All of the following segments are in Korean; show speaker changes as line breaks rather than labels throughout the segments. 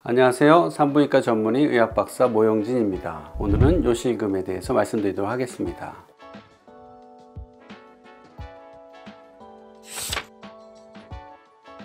안녕하세요. 산부인과 전문의 의학박사 모영진입니다. 오늘은 요실금에 대해서 말씀드리도록 하겠습니다.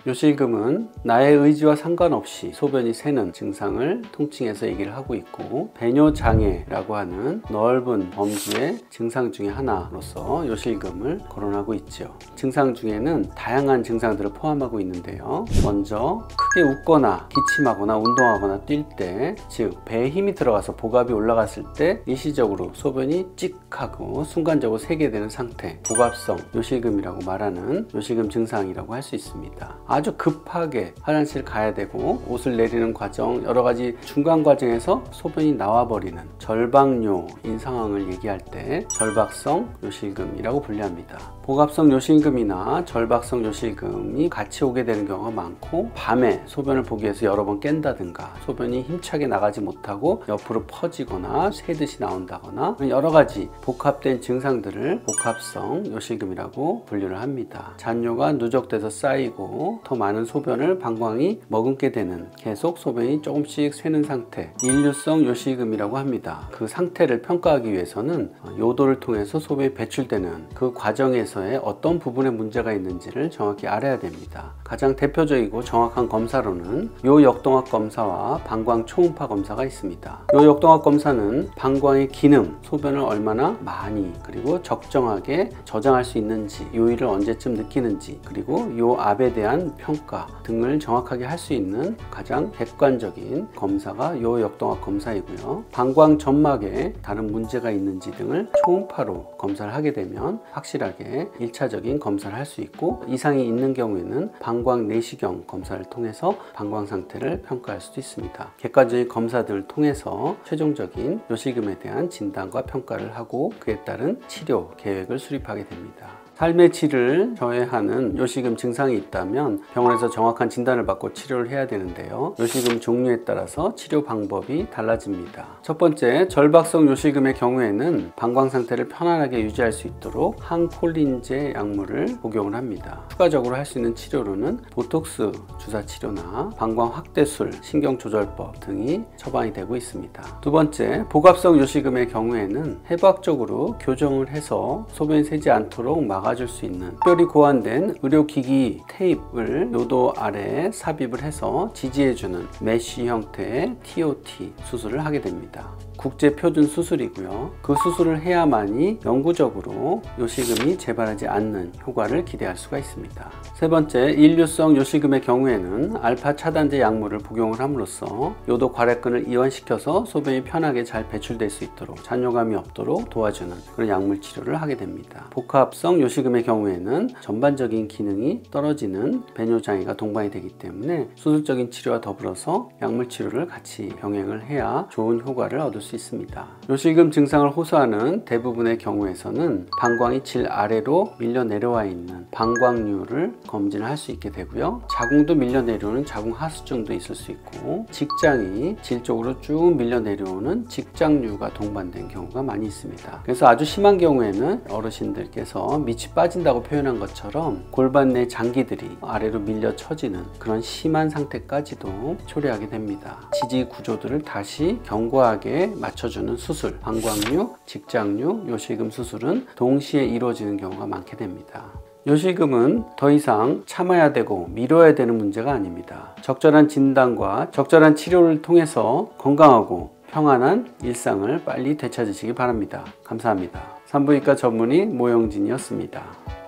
요실금은 나의 의지와 상관없이 소변이 새는 증상을 통칭해서 얘기를 하고 있고, 배뇨장애라고 하는 넓은 범주의 증상 중에 하나로서 요실금을 거론하고 있죠. 증상 중에는 다양한 증상들을 포함하고 있는데요. 먼저 크게 웃거나 기침하거나 운동하거나 뛸 때, 즉 배에 힘이 들어가서 복압이 올라갔을 때 일시적으로 소변이 찍하고 순간적으로 새게 되는 상태, 복압성 요실금이라고 말하는 요실금 증상이라고 할 수 있습니다. 아주 급하게 화장실 가야 되고 옷을 내리는 과정, 여러가지 중간 과정에서 소변이 나와버리는 절박뇨인 상황을 얘기할 때 절박성 요실금이라고 분류합니다. 복압성 요실금이나 절박성 요실금이 같이 오게 되는 경우가 많고, 밤에 소변을 보기 위해서 여러 번 깬다든가 소변이 힘차게 나가지 못하고 옆으로 퍼지거나 새듯이 나온다거나 여러가지 복합된 증상들을 복합성 요실금이라고 분류를 합니다. 잔뇨가 누적돼서 쌓이고 더 많은 소변을 방광이 머금게 되는, 계속 소변이 조금씩 새는 상태, 인류성 요실금이라고 합니다. 그 상태를 평가하기 위해서는 요도를 통해서 소변이 배출되는 그 과정에서의 어떤 부분에 문제가 있는지를 정확히 알아야 됩니다. 가장 대표적이고 정확한 검사로는 요역동학 검사와 방광 초음파 검사가 있습니다. 요역동학 검사는 방광의 기능, 소변을 얼마나 많이 그리고 적정하게 저장할 수 있는지, 요일을 언제쯤 느끼는지, 그리고 요 압에 대한 평가 등을 정확하게 할 수 있는 가장 객관적인 검사가 요역동학 검사이고요. 방광 점막에 다른 문제가 있는지 등을 초음파로 검사를 하게 되면 확실하게 1차적인 검사를 할 수 있고, 이상이 있는 경우에는 방광 내시경 검사를 통해서 방광 상태를 평가할 수도 있습니다. 객관적인 검사들을 통해서 최종적인 요실금에 대한 진단과 평가를 하고 그에 따른 치료 계획을 수립하게 됩니다. 삶의 질을 저해하는 요실금 증상이 있다면 병원에서 정확한 진단을 받고 치료를 해야 되는데요. 요실금 종류에 따라서 치료 방법이 달라집니다. 첫 번째, 절박성 요실금의 경우에는 방광 상태를 편안하게 유지할 수 있도록 항콜린제 약물을 복용을 합니다. 추가적으로 할 수 있는 치료로는 보톡스 주사 치료나 방광 확대술, 신경조절법 등이 처방이 되고 있습니다. 두 번째, 복압성 요실금의 경우에는 해부학적으로 교정을 해서 소변이 새지 않도록 막아줄 수 있는 특별히 고안된 의료기기 테이프를 요도 아래에 삽입을 해서 지지해주는 메쉬 형태의 TOT 수술을 하게 됩니다. 국제표준 수술이고요. 그 수술을 해야만이 영구적으로 요실금이 재발하지 않는 효과를 기대할 수가 있습니다. 세 번째, 인류성 요실금의 경우에는 알파 차단제 약물을 복용을 함으로써 요도 괄약근을 이완시켜서 소변이 편하게 잘 배출될 수 있도록, 잔뇨감이 없도록 도와주는 그런 약물 치료를 하게 됩니다. 복합성 요실금의 경우에는 전반적인 기능이 떨어지는 배뇨장애가 동반이 되기 때문에 수술적인 치료와 더불어서 약물 치료를 같이 병행을 해야 좋은 효과를 얻을 수 있습니다. 요실금 증상을 호소하는 대부분의 경우에서는 방광이 질 아래로 밀려 내려와 있는 방광류를 검진을 할 수 있게 되고요. 자궁도 밀려 내려오는 자궁 하수증도 있을 수 있고, 직장이 질 쪽으로 쭉 밀려 내려오는 직장류가 동반된 경우가 많이 있습니다. 그래서 아주 심한 경우에는 어르신들께서 밑이 빠진다고 표현한 것처럼 골반 내 장기들이 아래로 밀려 처지는 그런 심한 상태까지도 초래하게 됩니다. 지지 구조들을 다시 견고하게 맞춰주는 수술, 방광류, 직장류, 요실금 수술은 동시에 이루어지는 경우가 많게 됩니다. 요실금은 더 이상 참아야 되고 미뤄야 되는 문제가 아닙니다. 적절한 진단과 적절한 치료를 통해서 건강하고 평안한 일상을 빨리 되찾으시기 바랍니다. 감사합니다. 산부인과 전문의 모영진이었습니다.